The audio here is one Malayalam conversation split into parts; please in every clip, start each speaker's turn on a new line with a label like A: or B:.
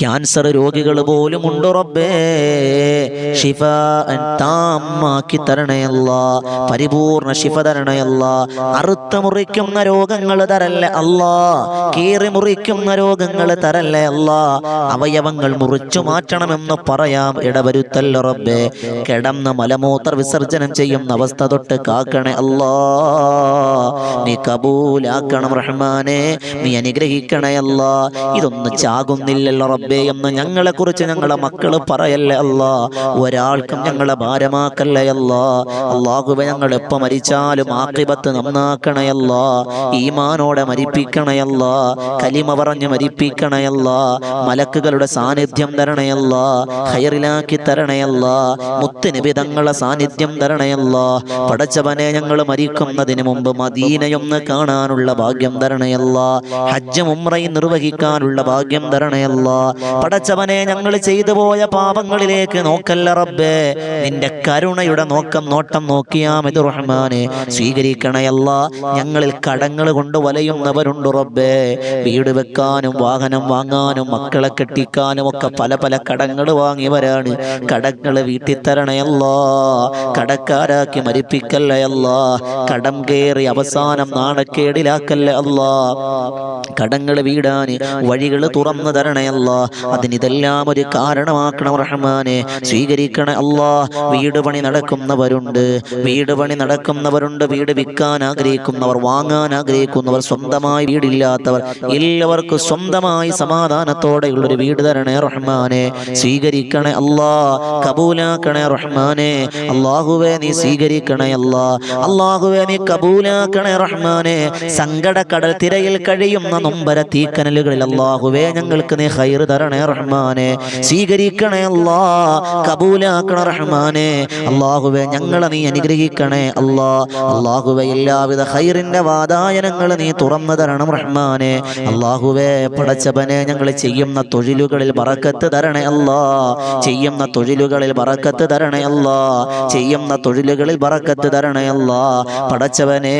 A: ക്യാൻസർ രോഗികൾ പോലും ഉണ്ട് റബ്ബേ, ശിഫ താമാക്കി തരണേ അല്ലാ, പരിപൂർണ ശിഫ തരണേ അല്ലാ. അറുത്ത് മുറിക്കുന്ന രോഗങ്ങൾ തരല്ലേ അല്ലാ, കീറി മുറിക്കുന്ന രോഗങ്ങൾ തരല്ലേ അല്ലാ. അവയവങ്ങൾ മുറിച്ചു മാറ്റണമെന്ന് പറയാം ഇടവരുത്തല്ല റബ്ബേ. കിടന്ന് മലമൂത്ര വിസർജനം ചെയ്യുന്ന അവസ്ഥ തൊട്ട് കാക്കണേ അല്ലാ. നീ കബൂലാക്കണം റഹ്മാനെ, നീ അനുഗ്രഹിക്കണേ അല്ലാ. ഇതൊന്നും ചാകുന്നില്ലല്ലോ റബ്ബേ എന്ന് ഞങ്ങളെ കുറിച്ച് ഞങ്ങളെ മക്കള് പറയല്ലേ അല്ലാ. ഒരാൾക്കും ഞങ്ങളെ ഭാരമാക്കല്ലേ അല്ലാ. അല്ലാഹുവേ, ഞങ്ങൾ എപ്പോ മരിച്ചാലും ആഖിബത്ത് നന്നാക്കണേ അല്ലാ. ഈമാനോടെ മരിപ്പിക്കണേ അല്ലാ, കലിമ പറഞ്ഞ് മരിപ്പിക്കണേ അല്ലാ. മലക്കുകളുടെ സാന്നിധ്യം തരണേ അല്ലാ, ഖൈറിലാക്കി തരണേ അല്ലാ. മുത്തുനബി തങ്ങളുടെ സാന്നിധ്യം തരണേ അല്ലാ. പടച്ചവനെ, ഞങ്ങൾ മരിക്കുന്നതിന് മുമ്പ് മദീനയൊന്ന് കാണാനുള്ള ഭാഗ്യം തരണേ അല്ലാ. ഹജ്ജും ഉംറയും നിർവഹിക്കാനുള്ള ഭാഗ്യം തരണേ അല്ലാ. പടച്ചവനെ, ഞങ്ങൾ ചെയ്തു പോയ പാപങ്ങളിലേക്ക് നോക്കല്ല റബ്ബേ, നിന്റെ കരുണയുടെ നോട്ടം നോക്കിയാ മതി റഹ്മാനെ. സ്വീകരിക്കണയല്ല. ഞങ്ങളിൽ കടങ്ങൾ കൊണ്ട് വലയുന്നവരുണ്ട് റബ്ബേ. വീട് വെക്കാനും വാഹനം വാങ്ങാനും മക്കളെ കെട്ടിക്കാനും ഒക്കെ പല പല കടങ്ങൾ വാങ്ങിയവരാണ്. കടങ്ങൾ വീട്ടിൽ തരണയല്ല, കടക്കാരാക്കി മരിപ്പിക്കല്ലയല്ല. കടം കയറി അവസാനം നാണക്കേടിലാക്കല്ല അല്ല. കടങ്ങൾ വീടാന് വഴികൾ തുറന്നു തരണയല്ല. അതിനിതെല്ലാം ഒരു കാരണമാക്കണം റഹ്മാനെ. സ്വീകരിക്കണേ അല്ലാ. വീട് പണി നടക്കുന്നവരുണ്ട്, വീട് വിൽക്കാൻ ആഗ്രഹിക്കുന്നവർ, വാങ്ങാൻ ആഗ്രഹിക്കുന്നവർ, സ്വന്തമായി വീടില്ലാത്തവർ, എല്ലാവർക്കും സ്വന്തമായി സമാധാനത്തോടെയുള്ളൊരു വീട് തരണേ റഹ്മാനെ. സ്വീകരിക്കണേ അല്ലാ, കബൂലാക്കണേ റഹ്മാനെ. അല്ലാഹുവേ, നീ സ്വീകരിക്കണേ അല്ലാ. അല്ലാഹുവേ, നീ കബൂലാക്കണേ റഹ്മാനെ. സങ്കട കടൽ തിരയിൽ കഴിയുന്ന നൊമ്പര തീക്കനലുകളിൽ അല്ലാഹുവേ, ഞങ്ങൾക്ക് നീ ഖൈർ തരണേ റഹ്മാനെ. സ്വീകരിക്കണേ അല്ലാ, കബൂലാക്കണേ റഹ്മാനെ. അല്ലാഹുവേ, ഞങ്ങളെ നീ അനുഗ്രഹിക്കണേ അല്ലാ. അല്ലാഹുവേ, എല്ലാവിധ ഖൈറിന്റെ വാതായനങ്ങൾ നീ തുറന്നു തരണം റഹ്മാനെ. അല്ലാഹുവേ, പടച്ചവനെ, ഞങ്ങൾ ചെയ്യുന്ന തൊഴിലുകളിൽ ബറക്കത്ത് തരണേ അല്ലാ. ചെയ്യുന്ന തൊഴിലുകളിൽ ബറക്കത്ത് തരണേ അല്ലാ. ചെയ്യുന്ന തൊഴിലുകളിൽ ബറക്കത്ത് തരണേ അല്ലാ. പടച്ചവനെ,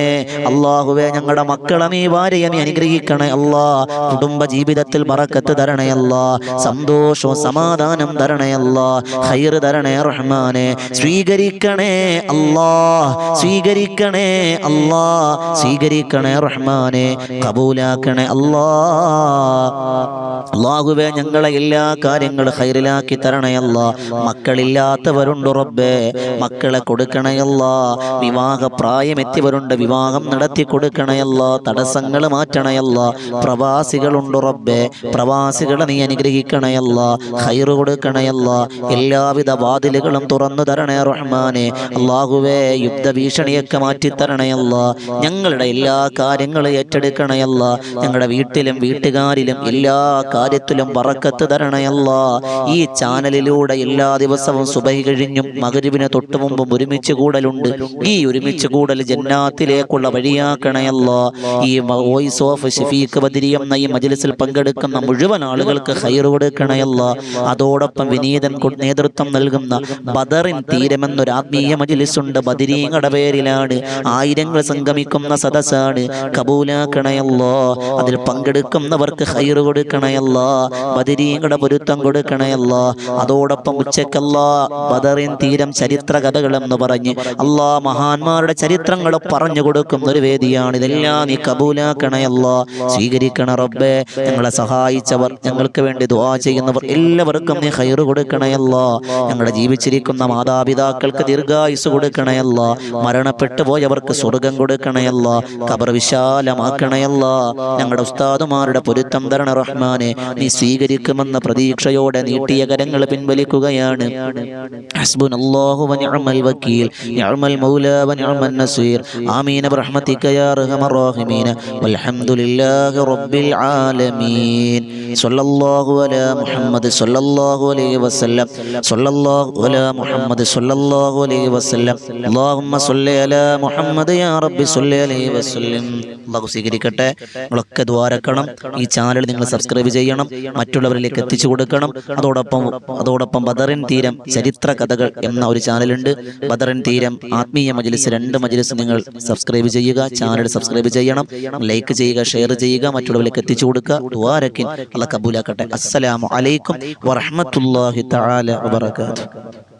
A: അല്ലാഹുവേ, ഞങ്ങളുടെ മക്കളെ നീ ഭാര്യയെ നീ അനുഗ്രഹിക്കണേ അല്ലാ. കുടുംബ ജീവിതത്തിൽ ബറക്കത്ത് തരണേ അല്ലാ. സന്തോഷവും സമാധാനം തരണേ അല്ലാ. ഖൈർ തരണേ റഹ്മാനെ. സ്വീകരിക്കണേ അല്ലാ, സ്വീകരിക്കണേ അല്ലാ, സ്വീകരിക്കണേ റഹ്മാനെ. കബൂലാക്കണേ അല്ലാ. അല്ലാഹുവേ, ഞങ്ങളെ എല്ലാ കാര്യങ്ങളും ഖൈറിലാക്കി തരണേ അല്ലാ. മക്കളില്ലാത്തവരുണ്ട് റബ്ബേ, മക്കളെ കൊടുക്കണേ അല്ലാ. വിവാഹ പ്രായമെത്തിയവരുണ്ട്, വിവാഹം നടത്തി കൊടുക്കണേ അല്ലാ. തടസ്സങ്ങൾ മാറ്റണേ അല്ലാ. പ്രവാസികളുണ്ട് റബ്ബേ, പ്രവാസികളെ നീ അനുഗ്രഹിക്കണേ അല്ലാ. ഖൈർ കൊടുക്കണേ അല്ലാ. എല്ലാവിധ വാതിലുകളും തുറന്നു തരണേ റഹ്മാനെ. അല്ലാഹുവേ, യുദ്ധഭീഷണിയൊക്കെ മാറ്റിത്തരണേ അല്ലാ. ഞങ്ങളുടെ എല്ലാ കാര്യങ്ങളും ഏറ്റെടുക്കണേ അല്ലാ. ഞങ്ങളുടെ വീട്ടിലും വീട്ടുകാരിലും എല്ലാ കാര്യത്തിലും ബറക്കത്ത് തരണേ അല്ലാ. ഈ ചാനലിലൂടെ എല്ലാ ദിവസവും സുബഹി കഴിഞ്ഞും മഗ്രിബിന് തൊട്ടു മുമ്പും ഒരുമിച്ച് കൂടലുണ്ട്. ഈ ഒരുമിച്ച് കൂടൽ ജന്നാത്തിലേക്കുള്ള വഴിയാക്കണേ അല്ലാ. ഈ വോയിസ് ഓഫ് ഷഫീഖ് ബദരി എന്ന ഈ മജ്ലിസിൽ പങ്കെടുക്കുന്ന മുഴുവൻ ആളുകൾക്ക് ഖൈർ കൊടുക്കണേ അല്ലാ. അതോടൊപ്പം വിനീതൻ നേതൃത്വം നൽകുന്ന ബദറിൻ തീരമെന്നൊരു ആത്മീയ മജ്ലിസ് ഉണ്ട്. ബദരീങ്ങളുടെ പേരിലാണ്, ആയിരങ്ങൾ സംഗമിക്കുന്ന സദസ്സാണ്. കബൂലാക്കണേ അല്ലാ. അതിൽ പങ്കെടുക്കുന്നവർക്ക് ഖൈർ കൊടുക്കണേ അല്ലാ. ബദരീങ്ങളുടെ പൊരുത്തം കൊടുക്കണേ അല്ലാ. അതോടൊപ്പം ഉച്ചക്കല്ലാ ബദറിൻ തീരം ചരിത്ര കഥകളെന്ന് പറഞ്ഞ് അല്ലാ മഹാന്മാരുടെ ചരിത്രങ്ങൾ പറഞ്ഞു കൊടുക്കുന്ന ഒരു വേദിയാണ്. ഇതെല്ലാം നീ കബൂലാക്കണേ അല്ലാ. സ്വീകരിക്കണ റബ്ബേ. ഞങ്ങളെ സഹായിച്ചവർ, ഞങ്ങൾക്ക് വേണ്ടി ദുആ ചെയ്യുന്നവർ എല്ലാവർക്കും നീ ഖൈർ കൊടുക്കണേ അല്ലാ. ഞങ്ങളുടെ ജീവിച്ചിരിക്കുന്ന മാതാപിതാക്കൾക്ക് ദീർഘായുസ് കൊടുക്കണേ അല്ലാ. മരണപ്പെട്ടു പോയവർക്ക് സ്വർഗം കൊടുക്കണേ അല്ലാ. ഖബർ വിശാലമാക്കണേ അല്ലാ. ഞങ്ങളുടെ ഉസ്താദുമാരുടെ പൊരുത്തം തരണ റഹ്മാനെ. നീ സ്വീകരിക്കുമെന്ന പ്രതീക്ഷയോടെ നീട്ടിയ കരങ്ങൾ പിൻവലിക്കുകയാണ്. ഹസ്ബുനല്ലാഹു വ നിഅമൽ വക്കീൽ, നിഅമൽ മൗലാ വ നിഅമൻ നസീർ. ആമീൻ ബിറഹ്മതിക യാ അർഹമർ റഹീമീൻ. വൽഹംദുലില്ലാഹി റബ്ബിൽ ആലമീൻ. സല്ലല്ലാഹു അലാ മുഹമ്മദ് സല്ലല്ലാഹു അലൈഹി വസല്ലം. സല്ലല്ലാഹു അലാ മുഹമ്മദ് സല്ലല്ലാഹു അലൈഹി വസല്ലം. അല്ലാഹുമ്മ സ്വല്ലി അലാ മുഹമ്മദ് യാ റബ്ബി സ്വല്ലി അലൈഹി വസല്ലം. അല്ലാഹു സ്വീകരിക്കട്ടെ. നിങ്ങളൊക്കെ ദ്വാരക്കണം. ഈ ചാനൽ നിങ്ങൾ സബ്സ്ക്രൈബ് ചെയ്യണം, മറ്റുള്ളവരിലേക്ക് എത്തിച്ചു കൊടുക്കണം. അതോടൊപ്പം ബദറിൻ തീരം ചരിത്ര കഥകൾ എന്ന ഒരു ചാനലുണ്ട്. ബദറിൻ തീരം ആത്മീയ മജ്ലിസ്, 2 മജ്ലിസ് നിങ്ങൾ സബ്സ്ക്രൈബ് ചെയ്യുക. ചാനൽ സബ്സ്ക്രൈബ് ചെയ്യണം, ലൈക്ക് ചെയ്യുക, ഷെയർ ചെയ്യുക, മറ്റുള്ളവരിലേക്ക് എത്തിച്ചു കൊടുക്കുക. ദ്വാരക്കിൻ. അള്ളാഹ് കബൂലാക്കട്ടെ. അസ്സലാമു അലൈക്കും വറഹ്മത്തുള്ളാഹി തആല വബറകാതുഹു.